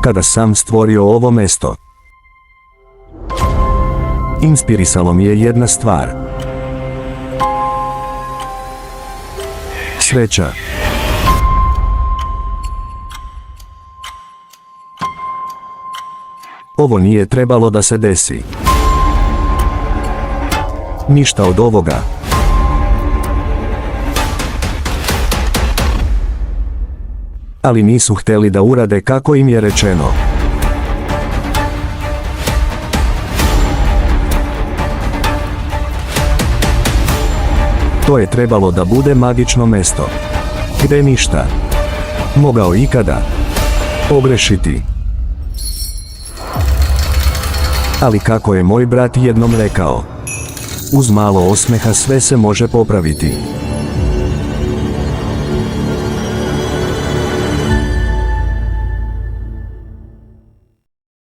kada sam stvorio ovo mesto. Inspirisalo mi je jedna stvar. Sreća. Ovo nije trebalo da se desi. Ništa od ovoga. Ali nisu hteli da urade kako im je rečeno. To je trebalo da bude magično mesto. Gde ništa mogao ikada pogrešiti. Ali kako je moj brat jednom rekao, uz malo osmeha sve se može popraviti.